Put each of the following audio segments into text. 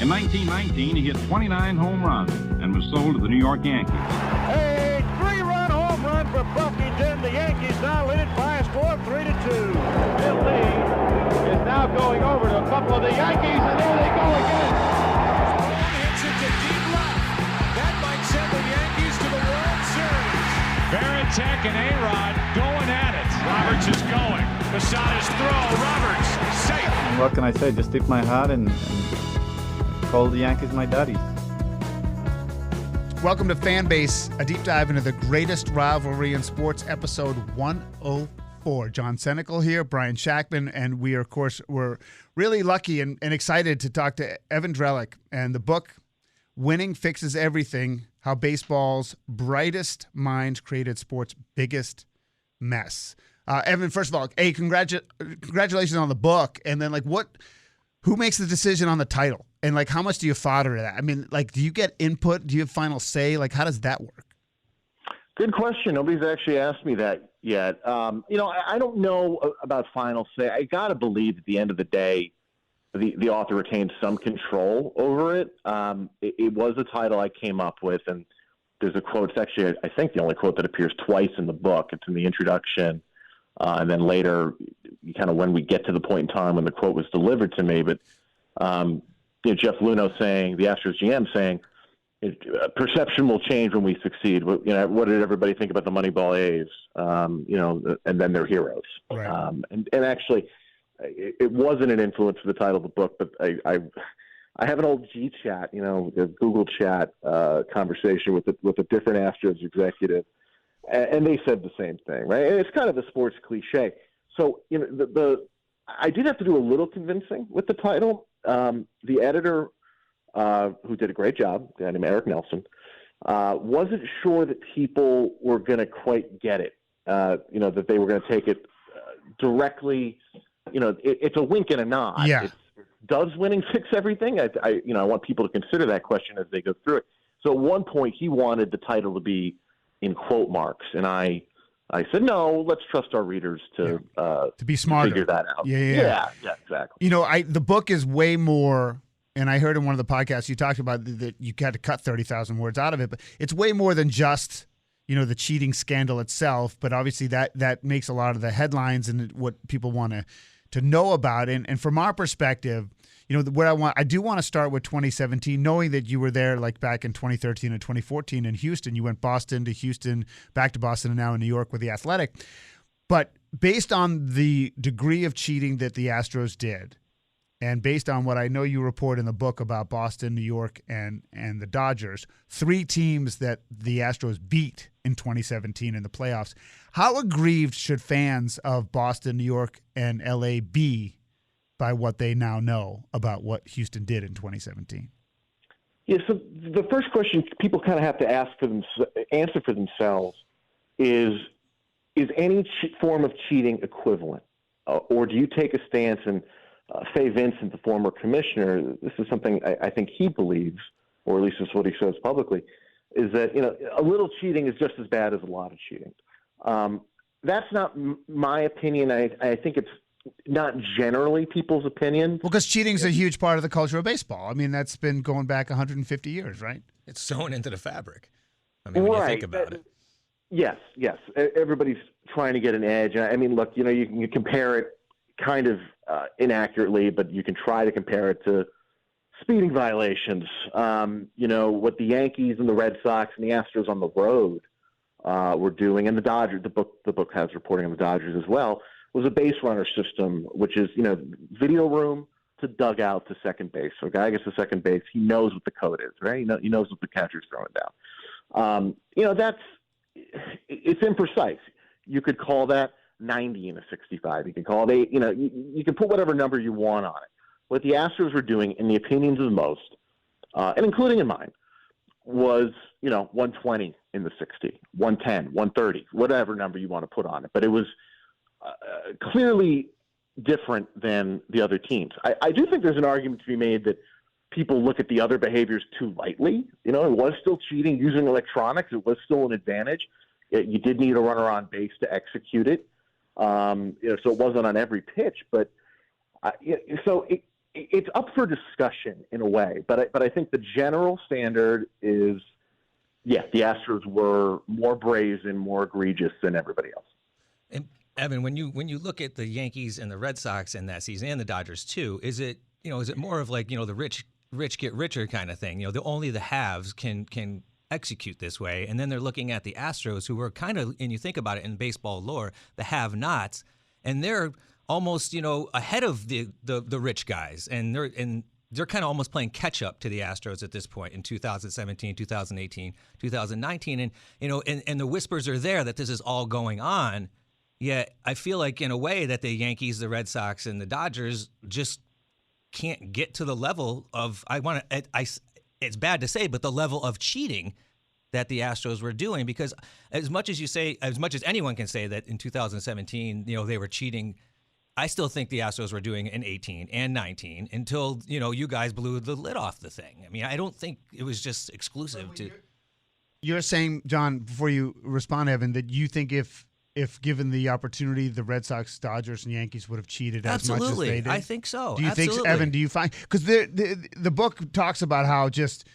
In 1919, he hit 29 home runs and was sold to the New York Yankees. A three-run home run for Buffington. The Yankees now lead it by a score of 3-2. Bill Lee is now going over to a couple of the Yankees, and there they go again. Hits it to deep left. That might send the Yankees to the World Series. Varitek and A-Rod going at it. Roberts is going. Posada's throw. Roberts safe. What can I say? Just tip my hat and call the Yankees my daddies. Welcome to Fanbase, a deep dive into the greatest rivalry in sports, episode 104. John Senecal here, Brian Shackman, and we, of course, were really lucky and excited to talk to Evan Drellich and the book, Winning Fixes Everything, How Baseball's Brightest Minds Created Sports' Biggest Mess. Evan, first of all, congratulations on the book, and then, who makes the decision on the title? And, how much do you fodder that? I mean, do you get input? Do you have final say? How does that work? Good question. Nobody's actually asked me that yet. I don't know about final say. I got to believe at the end of the day, the author retains some control over it. It was a title I came up with, and there's a quote. It's actually, I think, the only quote that appears twice in the book. It's in the introduction, and then later, kind of when we get to the point in time when the quote was delivered to me. But Jeff Luhnow saying, the Astros GM saying, perception will change when we succeed. What did everybody think about the Moneyball A's? And then they're heroes. Right. And actually, it wasn't an influence for the title of the book, but I have an old G chat, the Google chat conversation with a different Astros executive, and they said the same thing, right? And it's kind of a sports cliche. So I did have to do a little convincing with the title. The editor, who did a great job, a guy named Eric Nelson, wasn't sure that people were going to quite get it. That they were going to take it directly. It's a wink and a nod. Yeah. Does winning fix everything? I want people to consider that question as they go through it. So at one point, he wanted the title to be in quote marks, and I said, no, let's trust our readers to be smarter. Figure that out. Yeah, exactly. The book is way more, and I heard in one of the podcasts you talked about that you had to cut 30,000 words out of it, but it's way more than just, the cheating scandal itself, but obviously that makes a lot of the headlines and what people want to know about. And from our perspective, I do want to start with 2017, knowing that you were there back in 2013 and 2014 in Houston. You went Boston to Houston, back to Boston, and now in New York with the Athletic. But based on the degree of cheating that the Astros did, and based on what I know you report in the book about Boston, New York, and the Dodgers, 3 teams that the Astros beat in 2017 in the playoffs, how aggrieved should fans of Boston, New York, and LA be by what they now know about what Houston did in 2017? Yeah, so the first question people kind of have to answer for themselves is any form of cheating equivalent? Or do you take a stance, and Fay Vincent, the former commissioner, this is something I think he believes, or at least this is what he says publicly, is that a little cheating is just as bad as a lot of cheating. That's not my opinion. I think it's not generally people's opinion. Well, because cheating is a huge part of the culture of baseball. I mean, that's been going back 150 years, right? It's sewn into the fabric. I mean, when you think about it. Yes. Everybody's trying to get an edge. I mean, look, you can compare it kind of inaccurately, but you can try to compare it to speeding violations. What the Yankees and the Red Sox and the Astros on the road were doing, and the Dodgers, the book has reporting on the Dodgers as well, was a base runner system, which is, video room to dugout to second base. So a guy gets to second base, he knows what the code is, right? He knows what the catcher's throwing down. It's imprecise. You could call that 90 in a 65. You can call it, you can put whatever number you want on it. What the Astros were doing, in the opinions of most, and including in mine, was, 120 in the 60, 110, 130, whatever number you want to put on it. But it was clearly different than the other teams. I do think there's an argument to be made that people look at the other behaviors too lightly. It was still cheating using electronics. It was still an advantage. You did need a runner on base to execute it. So it wasn't on every pitch. But so it's up for discussion in a way, but I think the general standard is, yeah, the Astros were more brazen, more egregious than everybody else. And Evan, when you look at the Yankees and the Red Sox in that season, and the Dodgers too, is it more of like, the rich get richer kind of thing? Only the haves can execute this way, and then they're looking at the Astros, who were kind of, and you think about it in baseball lore, the have-nots, and they're almost ahead of the rich guys, and they're kind of almost playing catch up to the Astros at this point in 2017, 2018, 2019, and and the whispers are there that this is all going on. Yet I feel like in a way that the Yankees, the Red Sox, and the Dodgers just can't get to the level of it's bad to say, but the level of cheating that the Astros were doing, because as much as anyone can say that in 2017, they were cheating, I still think the Astros were doing it in 18 and 19 until, you guys blew the lid off the thing. I mean, I don't think it was just exclusive to. You're saying, John, before you respond, Evan, that you think if given the opportunity, the Red Sox, Dodgers, and Yankees would have cheated as much as they did? I think so. Do you think, Evan, do you find, because the book talks about how just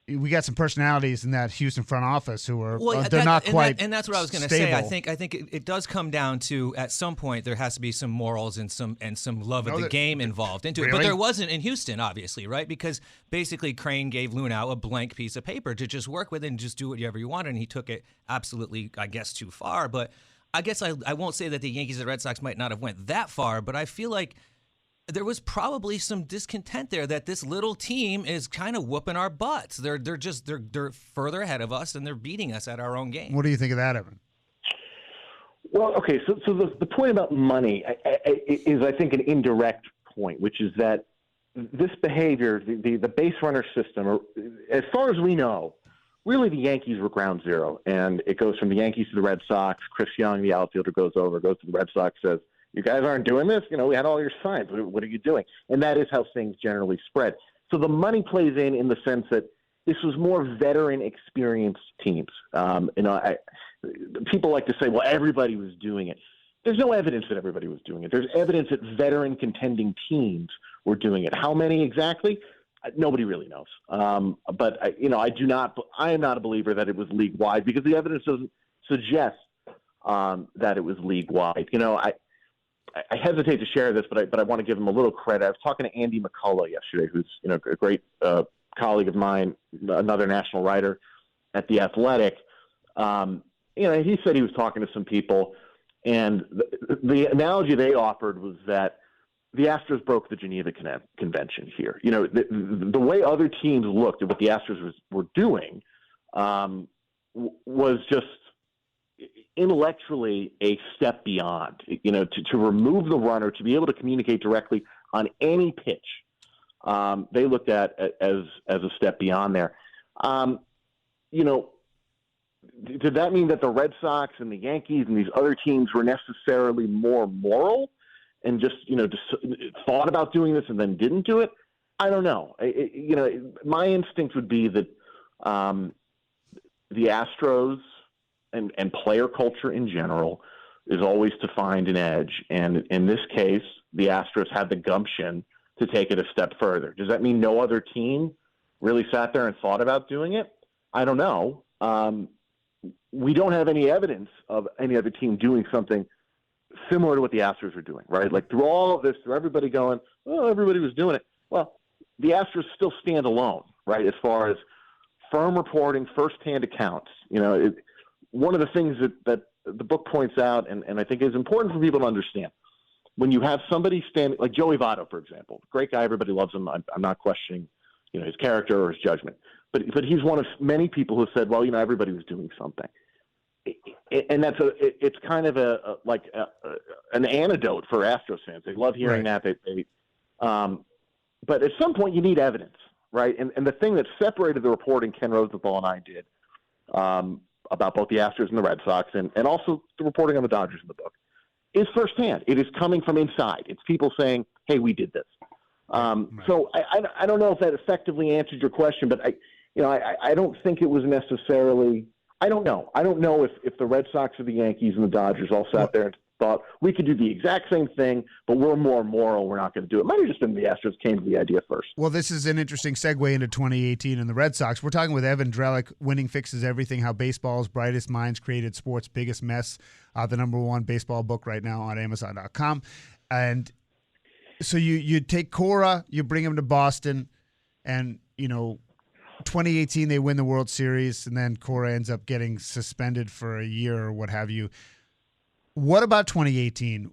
we got some personalities in that Houston front office who are they're not quite and that's what I was going to say. I think it does come down to, at some point there has to be some morals and some love of the game involved into it. But there wasn't in Houston, obviously, right? Because basically Crane gave Lunau a blank piece of paper to just work with and just do whatever you wanted, and he took it absolutely, I guess, too far. But I guess I won't say that the Yankees and Red Sox might not have went that far, but I feel like there was probably some discontent there that this little team is kind of whooping our butts. They're further ahead of us, and they're beating us at our own game. What do you think of that, Evan? Well, okay, so the point about money is, I think, an indirect point, which is that this behavior, the base runner system, as far as we know, really the Yankees were ground zero, and it goes from the Yankees to the Red Sox. Chris Young, the outfielder, goes to the Red Sox, says, "You guys aren't doing this? We had all your signs. What are you doing?" And that is how things generally spread. So the money plays in the sense that this was more veteran, experienced teams. People like to say, well, everybody was doing it. There's no evidence that everybody was doing it. There's evidence that veteran contending teams were doing it. How many exactly? Nobody really knows. But I am not a believer that it was league wide, because the evidence doesn't suggest that it was league wide. I hesitate to share this, but I want to give him a little credit. I was talking to Andy McCullough yesterday, who's a great colleague of mine, another national writer at The Athletic. He said he was talking to some people, and the analogy they offered was that the Astros broke the Geneva Convention here. The way other teams looked at what the Astros were doing was just intellectually a step beyond, to remove the runner, to be able to communicate directly on any pitch. They looked at as a step beyond there. Did that mean that the Red Sox and the Yankees and these other teams were necessarily more moral and just thought about doing this and then didn't do it? I don't know. My instinct would be that the Astros and player culture in general is always to find an edge. And in this case, the Astros had the gumption to take it a step further. Does that mean no other team really sat there and thought about doing it? I don't know. We don't have any evidence of any other team doing something similar to what the Astros were doing, right? Like through all of this, through everybody going, oh, everybody was doing it. Well, the Astros still stand alone, right? As far as firm reporting, firsthand accounts. One of the things that the book points out, and I think is important for people to understand, when you have somebody standing, like Joey Votto, for example, great guy, everybody loves him. I'm not questioning, his character or his judgment, but he's one of many people who said, well, everybody was doing something, and it's kind of an antidote for Astros fans. They love hearing that. But at some point you need evidence, right? And the thing that separated the reporting Ken Rosenthal and I did about both the Astros and the Red Sox, and also the reporting on the Dodgers in the book, is firsthand. It is coming from inside. It's people saying, hey, we did this. So I don't know if that effectively answered your question, but I don't think it was necessarily – I don't know. I don't know if the Red Sox or the Yankees and the Dodgers all sat there thought we could do the exact same thing, but we're more moral. We're not going to do it. It might have just been the Astros came to the idea first. Well, this is an interesting segue into 2018 and the Red Sox. We're talking with Evan Drellich, Winning Fixes Everything, How Baseball's Brightest Minds Created Sports' Biggest Mess, the #1 baseball book right now on Amazon.com. And so you take Cora, you bring him to Boston, and, 2018 they win the World Series, and then Cora ends up getting suspended for a year or what have you. What about 2018?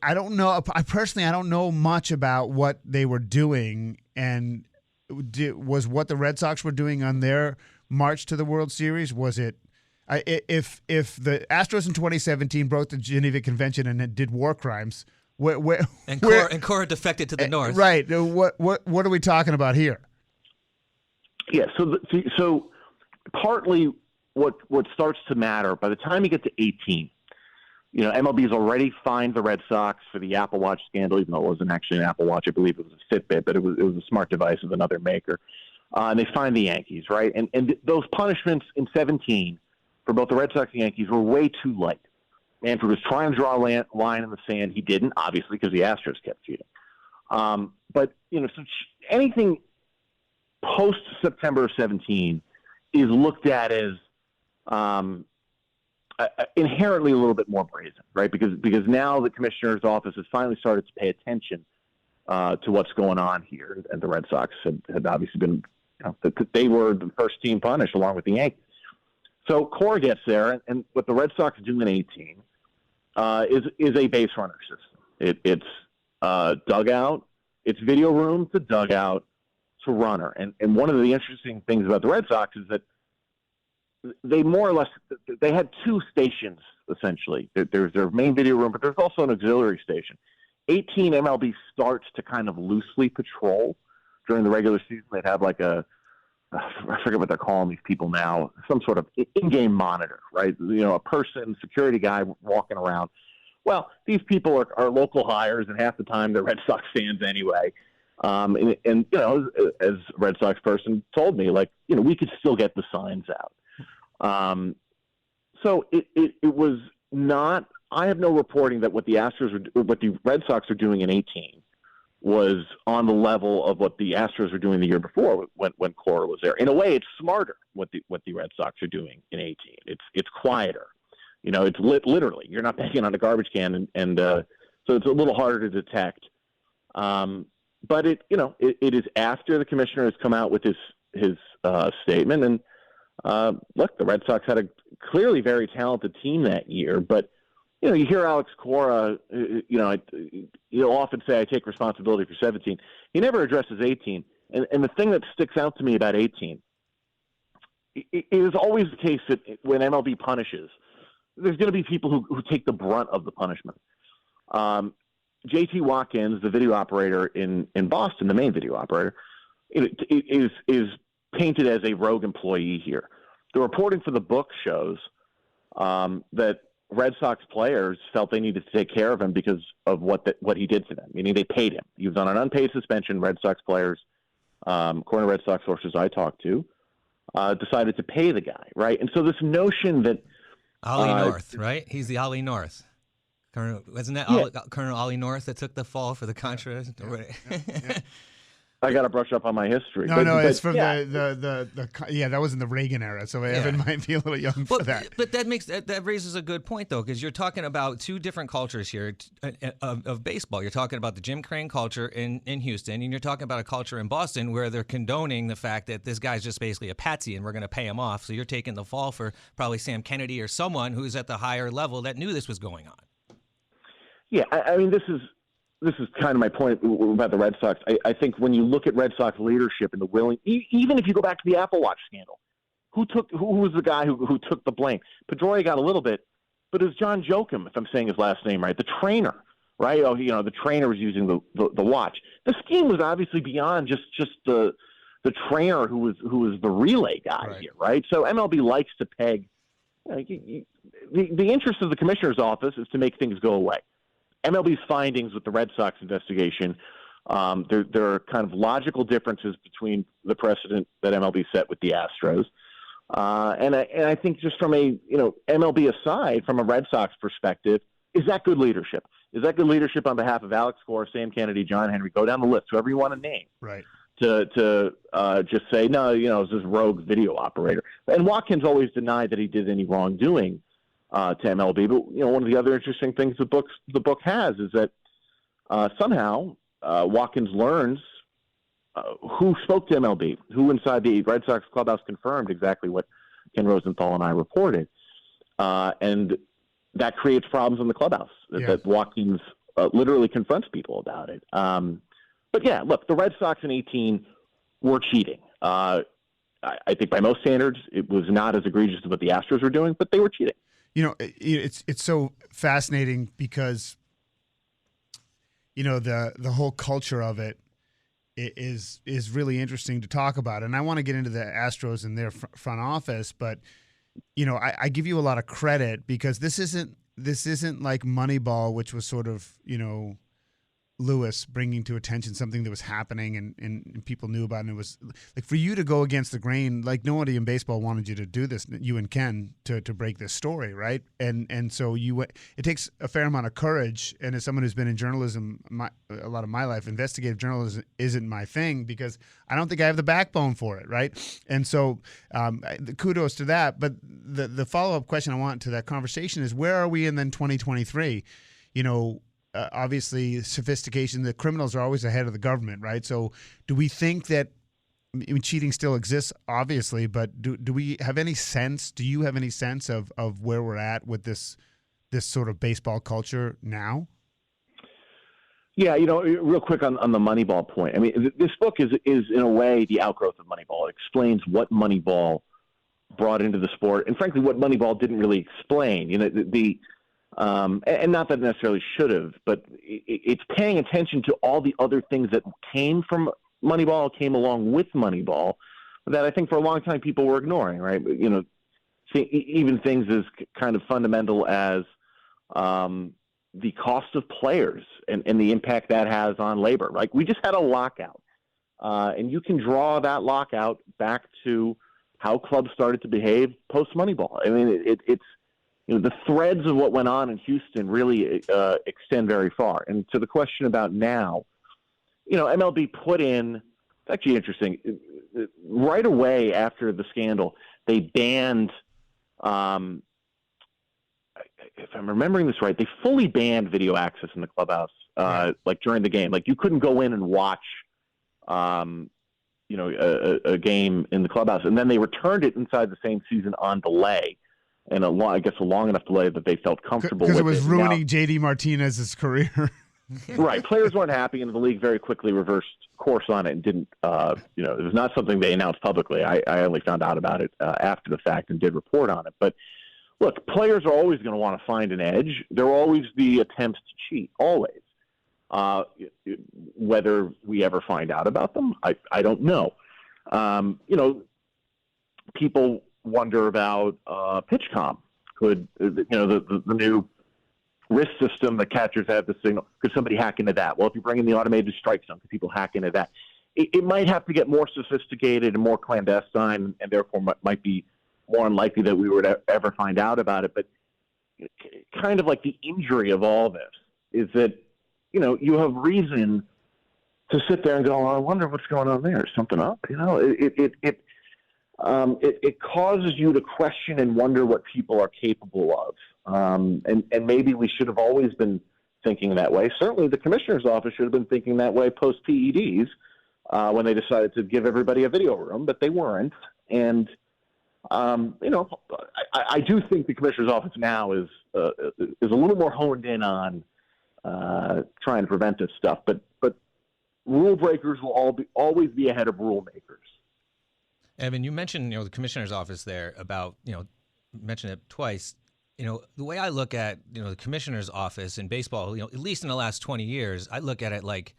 I don't know. I don't know much about what they were doing, and was what the Red Sox were doing on their march to the World Series? Was it if the Astros in 2017 broke the Geneva Convention and did war crimes? And Cora defected to the North. Right. What are we talking about here? Yeah. So partly what starts to matter by the time you get to 18. MLB's already fined the Red Sox for the Apple Watch scandal, even though it wasn't actually an Apple Watch. I believe it was a Fitbit, but it was a smart device of another maker. And they fined the Yankees, right? And those punishments in 17 for both the Red Sox and Yankees were way too light. Manfred was trying to draw a line in the sand. He didn't, obviously, because the Astros kept cheating. But so anything post September of 17 is looked at as inherently a little bit more brazen, right? Because now the commissioner's office has finally started to pay attention to what's going on here, and the Red Sox had obviously been, they were the first team punished along with the Yankees. So Cora gets there, and what the Red Sox do in 18 is a base runner system. It's dugout, it's video room to dugout to runner, and one of the interesting things about the Red Sox is that they more or less they had two stations essentially. There's their main video room, but there's also an auxiliary station. 18 MLB starts to kind of loosely patrol during the regular season. They'd have like I forget what they're calling these people now, some sort of in-game monitor, right? A person, security guy walking around. Well, these people are local hires, and half the time they're Red Sox fans anyway. And as a Red Sox person told me, we could still get the signs out. So it was not. I have no reporting that what the Red Sox are doing in 18 was on the level of what the Astros were doing the year before when Cora was there. In a way, it's smarter what the Red Sox are doing in 18. It's quieter. It's literally you're not banging on a garbage can, and so it's a little harder to detect. But it is after the commissioner has come out with his statement, and look, the Red Sox had a clearly very talented team that year, but you hear Alex Cora, he'll often say, I take responsibility for 17. He never addresses 18. And the thing that sticks out to me about 18, it is always the case that when MLB punishes, there's going to be people who take the brunt of the punishment. J.T. Watkins, the video operator in Boston, the main video operator, is painted as a rogue employee here. The reporting for the book shows that Red Sox players felt they needed to take care of him because of what he did to them, meaning they paid him. He was on an unpaid suspension. Red Sox players, according to Red Sox sources I talked to, decided to pay the guy, right? And so this notion that Ollie North, right? He's the Ollie North. Wasn't that Colonel Ollie North that took the fall for the Contra? Yeah. I got to brush up on my history. It's from that was in the Reagan era, so Evan might be a little young for that. But that raises a good point, though, because you're talking about two different cultures here of baseball. You're talking about the Jim Crane culture in Houston, and you're talking about a culture in Boston where they're condoning the fact that this guy's just basically a patsy and we're going to pay him off. So you're taking the fall for probably Sam Kennedy or someone who's at the higher level that knew this was going on. Yeah, I mean, this is kind of my point about the Red Sox. I think when you look at Red Sox leadership and the willing, even if you go back to the Apple Watch scandal, who was the guy who took the blame? Pedroia got a little bit, but it was John Joachim, if I'm saying his last name right, the trainer, right? Oh, the trainer was using the watch. The scheme was obviously beyond just the trainer who was the relay guy here, right? So MLB likes to peg. The interest of the commissioner's office is to make things go away. MLB's findings with the Red Sox investigation, there are kind of logical differences between the precedent that MLB set with the Astros. And I think just from a MLB aside, from a Red Sox perspective, is that good leadership? Is that good leadership on behalf of Alex Gore, Sam Kennedy, John Henry? Go down the list, whoever you want to name. Right. To just say, no, it's this rogue video operator. And Watkins always denied that he did any wrongdoing to MLB. But, one of the other interesting things the book has is that somehow Watkins learns who spoke to MLB, who inside the Red Sox clubhouse confirmed exactly what Ken Rosenthal and I reported. And that creates problems in the clubhouse that Watkins literally confronts people about it. But yeah, look, the Red Sox in 18 were cheating. I think by most standards, it was not as egregious as what the Astros were doing, but they were cheating. It's so fascinating because, the whole culture of it is really interesting to talk about. And I want to get into the Astros and their front office, but I give you a lot of credit because this isn't like Moneyball, which was sort of, Lewis bringing to attention something that was happening and people knew about it. And it was like for you to go against the grain, like nobody in baseball wanted you to do this, you and Ken, to break this story, right? And so it takes a fair amount of courage. And as someone who's been in journalism a lot of my life, investigative journalism isn't my thing because I don't think I have the backbone for it, right? And so kudos to that. But the follow-up question I want to that conversation is, where are we in then 2023? Obviously, sophistication, the criminals are always ahead of the government, right? So do we think that, cheating still exists, obviously, but do we have any sense, do you have any sense of where we're at with this sort of baseball culture now? Yeah, real quick on the Moneyball point. I mean, this book is in a way the outgrowth of Moneyball. It explains what Moneyball brought into the sport, and frankly, what Moneyball didn't really explain. And not that it necessarily should have, but it's paying attention to all the other things that came from Moneyball, came along with Moneyball, that I think for a long time people were ignoring, right? Even things as kind of fundamental as the cost of players and the impact that has on labor. Like, we just had a lockout, and you can draw that lockout back to how clubs started to behave post-Moneyball. I mean, it's the threads of what went on in Houston really extend very far. And to the question about now, MLB put in, it's actually interesting, right away after the scandal, they banned, if I'm remembering this right, they fully banned video access in the clubhouse, like during the game. Like, you couldn't go in and watch, a game in the clubhouse. And then they returned it inside the same season on delay. And a long enough delay that they felt comfortable with it. Because it was ruining J.D. Martinez's career. Right. Players weren't happy, and the league very quickly reversed course on it and didn't, it was not something they announced publicly. I only found out about it after the fact and did report on it. But look, players are always going to want to find an edge. There will always be attempts to cheat, always. Whether we ever find out about them, I don't know. People wonder about PitchCom. Could the new wrist system that catchers have the signal? Could somebody hack into that? Well, if you bring in the automated strike zone, could people hack into that? It might have to get more sophisticated and more clandestine, and therefore might be more unlikely that we would ever find out about it. But kind of like the injury of all this is that you have reason to sit there and go, I wonder what's going on there. Is something up? It causes you to question and wonder what people are capable of. And maybe we should have always been thinking that way. Certainly the commissioner's office should have been thinking that way post-PEDs when they decided to give everybody a video room, but they weren't. And, I do think the commissioner's office now is a little more honed in on trying to prevent this stuff. But rule breakers will always be ahead of rule makers. Evan, you mentioned the commissioner's office there about mentioned it twice. The way I look at the commissioner's office in baseball, at least in the last 20 years, I look at it like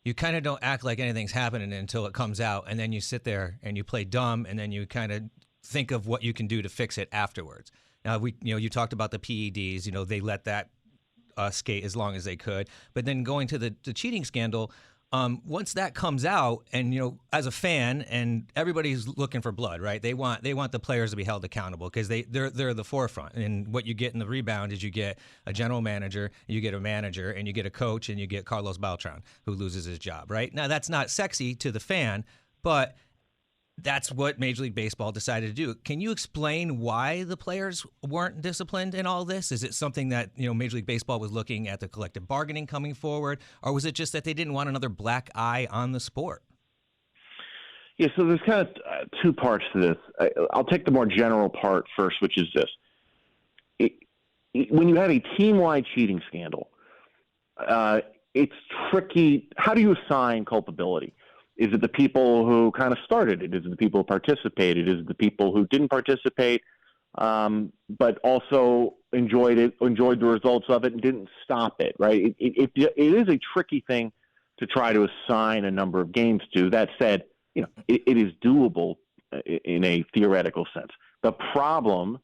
you kind of don't act like anything's happening until it comes out, and then you sit there and you play dumb, and then you kind of think of what you can do to fix it afterwards. Now you talked about the PEDs. They let that skate as long as they could, but then going to the cheating scandal. Once that comes out, and as a fan, and everybody's looking for blood, right? They want the players to be held accountable because they're the forefront. And what you get in the rebound is you get a general manager, you get a manager, and you get a coach, and you get Carlos Beltran, who loses his job, right? Now that's not sexy to the fan, but that's what Major League Baseball decided to do. Can you explain why the players weren't disciplined in all this? Is it something that, Major League Baseball was looking at the collective bargaining coming forward, or was it just that they didn't want another black eye on the sport? Yeah, so there's kind of two parts to this. I'll take the more general part first, which is this. When you have a team-wide cheating scandal, it's tricky. How do you assign culpability? Is it the people who kind of started it? Is it the people who participated? Is it the people who didn't participate, but also enjoyed the results of it and didn't stop it, right? It is a tricky thing to try to assign a number of games to. That said, it is doable in a theoretical sense. The problem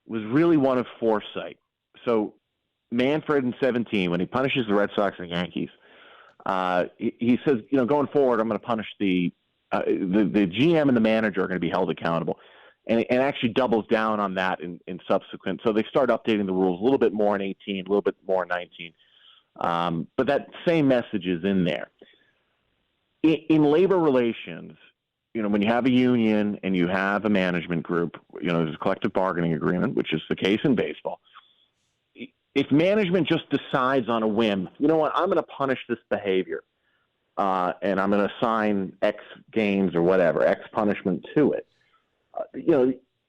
was really one of foresight. So Manfred in 2017, when he punishes the Red Sox and Yankees, he says, going forward, I'm going to punish the GM and the manager are going to be held accountable, and actually doubles down on that in subsequent. So they start updating the rules a little bit more in 18, a little bit more in 19. But that same message is in there. In labor relations, when you have a union and you have a management group, there's a collective bargaining agreement, which is the case in baseball. If management just decides on a whim, I'm going to punish this behavior, and I'm going to assign X games or whatever, X punishment to it.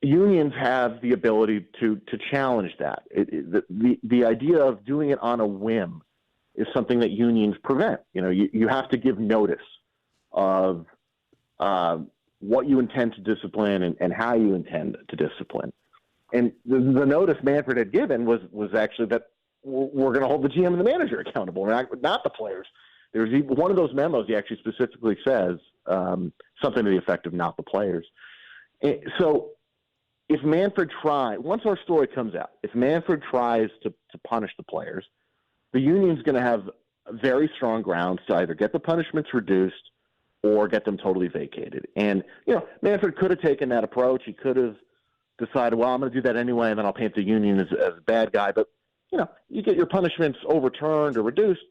Unions have the ability to challenge that. The idea of doing it on a whim is something that unions prevent. You have to give notice of what you intend to discipline and how you intend to discipline. And the notice Manfred had given was actually that we're going to hold the GM and the manager accountable, not the players. There's one of those memos. He actually specifically says something to the effect of "not the players." So, if Manfred once our story comes out, if Manfred tries to punish the players, the union's going to have very strong grounds to either get the punishments reduced or get them totally vacated. And Manfred could have taken that approach. He could have decided, well, I'm going to do that anyway, and then I'll paint the union as a bad guy. But, you get your punishments overturned or reduced,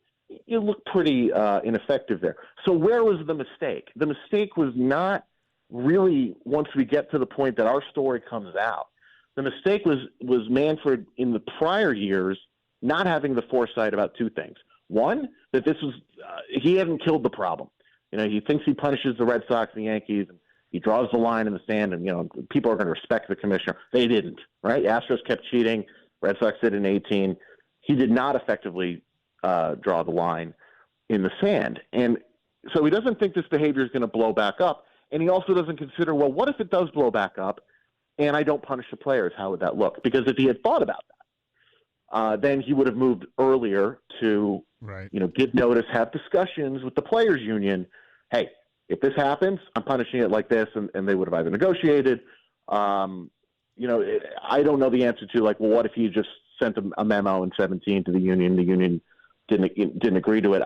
you look pretty ineffective there. So where was the mistake? The mistake was not really once we get to the point that our story comes out. The mistake was Manfred in the prior years not having the foresight about two things. One, that this was he hadn't killed the problem. He thinks he punishes the Red Sox and the Yankees, and he draws the line in the sand, and people are going to respect the commissioner. They didn't, right? Astros kept cheating. Red Sox did in 18. He did not effectively draw the line in the sand, and so he doesn't think this behavior is going to blow back up. And he also doesn't consider, well, what if it does blow back up, and I don't punish the players? How would that look? Because if he had thought about that, then he would have moved earlier to, give notice, have discussions with the players' union. Hey, if this happens, I'm punishing it like this, and they would have either negotiated. I don't know the answer to, well, what if he just sent a memo in 17 to the union? The union didn't agree to it.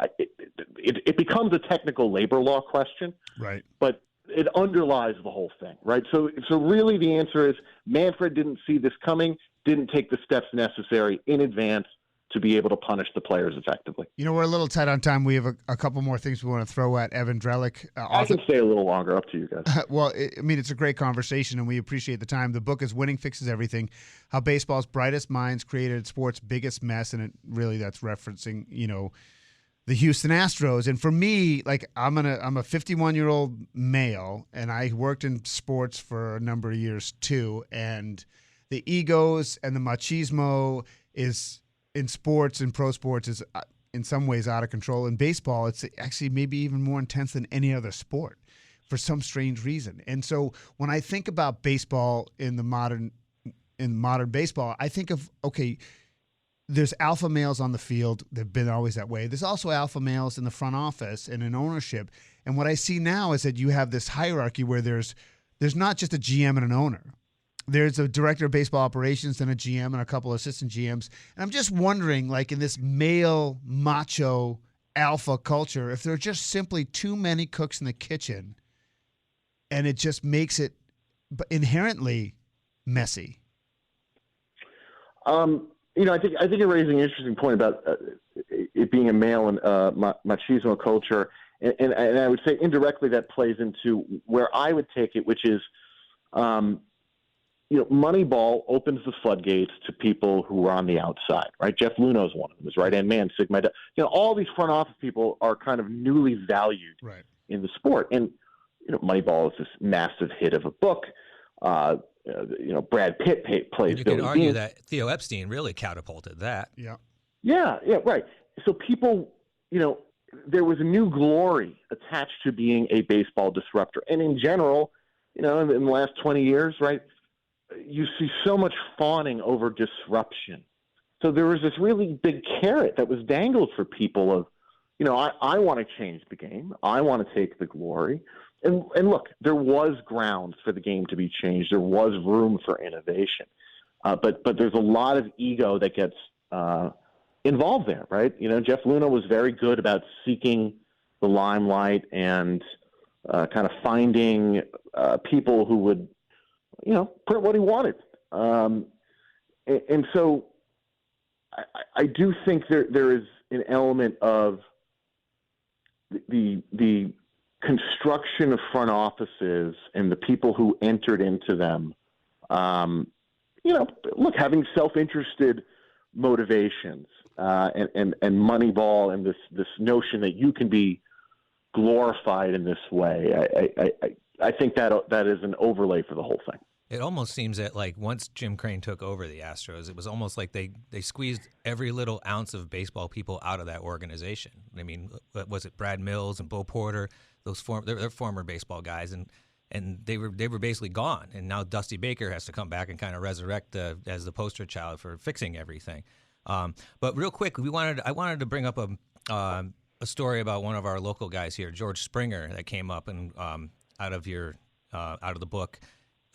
It becomes a technical labor law question, right? But it underlies the whole thing, right? So really, the answer is Manfred didn't see this coming, didn't take the steps necessary in advance to be able to punish the players effectively. We're a little tight on time. We have a couple more things we want to throw at Evan Drellich. I can stay a little longer, up to you guys. Well, it's a great conversation, and we appreciate the time. The book is Winning Fixes Everything, How Baseball's Brightest Minds Created Sport's Biggest Mess, and it really that's referencing, the Houston Astros. And for me, I'm a 51-year-old male, and I worked in sports for a number of years too, and the egos and the machismo is in sports and pro sports is in some ways out of control. In baseball, it's actually maybe even more intense than any other sport for some strange reason. And so when I think about baseball in modern baseball, I think of, okay, there's alpha males on the field. They've been always that way. There's also alpha males in the front office and in ownership. And what I see now is that you have this hierarchy where there's not just a GM and an owner. There's a director of baseball operations and a GM and a couple of assistant GMs. And I'm just wondering, in this male macho alpha culture, if there are just simply too many cooks in the kitchen, and it just makes it inherently messy? I think you're raising an interesting point about it being a male and machismo culture, and I would say indirectly that plays into where I would take it, which is, Moneyball opens the floodgates to people who are on the outside, right? Jeff Luhnow is one of them, is right-hand man, Sigma. All these front office people are kind of newly valued in the sport, and Moneyball is this massive hit of a book. Brad Pitt plays You Billy can argue Bean. that Theo Epstein really catapulted that. Yeah, right. So people, there was a new glory attached to being a baseball disruptor. And in general, in the last 20 years, right, you see so much fawning over disruption. So there was this really big carrot that was dangled for people of, I want to change the game. I want to take the glory. And look, there was grounds for the game to be changed. There was room for innovation. But there's a lot of ego that gets involved there, right? Jeff Luhnow was very good about seeking the limelight and kind of finding people who would, print what he wanted. And so I do think there is an element of the construction of front offices and the people who entered into them, having self-interested motivations and Moneyball and this notion that you can be glorified in this way. I think that is an overlay for the whole thing. It almost seems that once Jim Crane took over the Astros, it was almost like they squeezed every little ounce of baseball people out of that organization. I mean, was it Brad Mills and Bo Porter? They're former baseball guys, and they were basically gone. And now Dusty Baker has to come back and kind of resurrect as the poster child for fixing everything. But real quick, I wanted to bring up a story about one of our local guys here, George Springer, that came up and out of the book,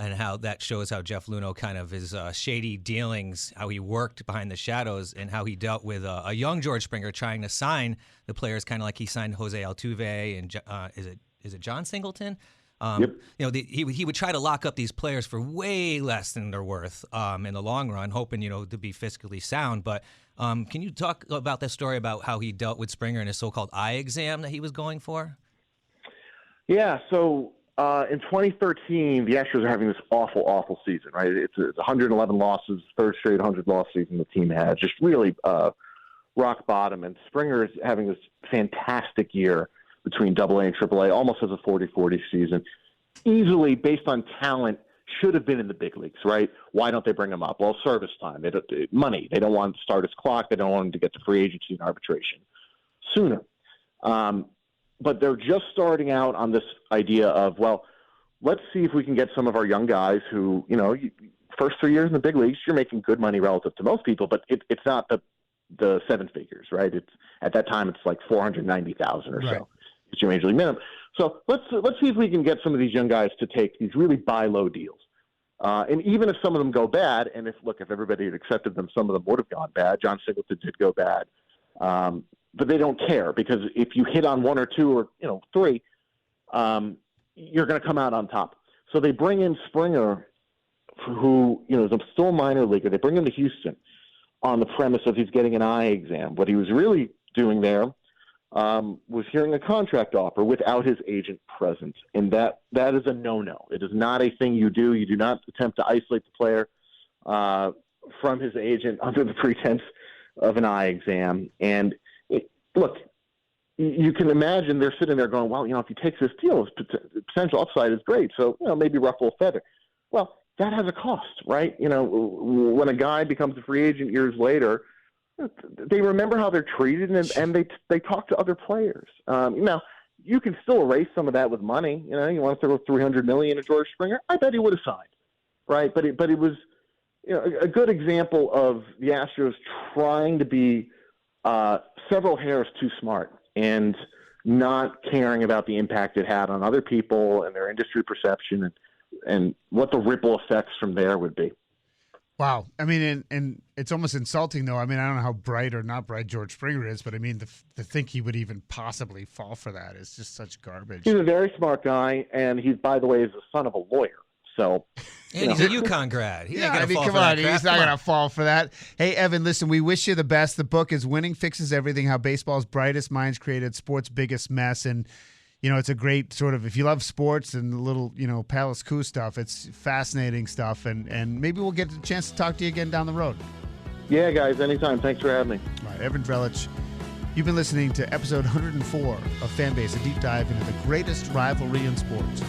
and how that shows how Jeff Luhnow kind of his shady dealings, how he worked behind the shadows, and how he dealt with a young George Springer trying to sign the players, kind of like he signed Jose Altuve and is it John Singleton? Yep. He would try to lock up these players for way less than they're worth in the long run, hoping to be fiscally sound. But can you talk about that story about how he dealt with Springer and his so-called eye exam that he was going for? Yeah. So in 2013, the Astros are having this awful season, right? It's 111 losses, third straight 100-loss season the team had, just really rock bottom. And Springer is having this fantastic year between AA and AAA, almost as a 40-40 season. Easily, based on talent, should have been in the big leagues, right? Why don't they bring him up? Well, service time, money. They don't want to start his clock. They don't want him to get to free agency and arbitration sooner. But they're just starting out on this idea of, well, let's see if we can get some of our young guys who, first 3 years in the big leagues, you're making good money relative to most people, but it's not the seven figures, right? It's at that time it's like $490,000 or so. It's your major league minimum. So let's see if we can get some of these young guys to take these really buy low deals. And even if some of them go bad, and if everybody had accepted them, some of them would have gone bad. John Singleton did go bad. But they don't care, because if you hit on one or two or three, you're going to come out on top. So they bring in Springer, who is still a minor leaguer. They bring him to Houston on the premise of he's getting an eye exam. What he was really doing there was hearing a contract offer without his agent present, and that is a no-no. It is not a thing you do. You do not attempt to isolate the player from his agent under the pretense of an eye exam. And look, you can imagine they're sitting there going, well, if he takes this deal, his potential upside is great. So, maybe ruffle a feather. Well, that has a cost, right? When a guy becomes a free agent years later, they remember how they're treated, and they talk to other players. Now, you can still erase some of that with money. You want to throw $300 million at George Springer? I bet he would have signed, right? But it was a good example of the Astros trying to be several hairs too smart and not caring about the impact it had on other people and their industry perception and what the ripple effects from there would be. Wow. I mean, and it's almost insulting, though. I mean, I don't know how bright or not bright George Springer is, but I mean, to think he would even possibly fall for that is just such garbage. He's a very smart guy, and he's, by the way, is the son of a lawyer. So, and he's a UConn grad. He ain't gonna fall come for on, that crap. he's not going to fall for that. Hey, Evan, listen, we wish you the best. The book is Winning Fixes Everything, How Baseball's Brightest Minds Created Sports' Biggest Mess. And, you know, it's a great sort of, if you love sports and the little, you know, Palace Coup stuff, it's fascinating stuff. And maybe we'll get a chance to talk to you again down the road. Yeah, guys, anytime. Thanks for having me. All right, Evan Drellich, you've been listening to episode 104 of Fanbase, a deep dive into the greatest rivalry in sports.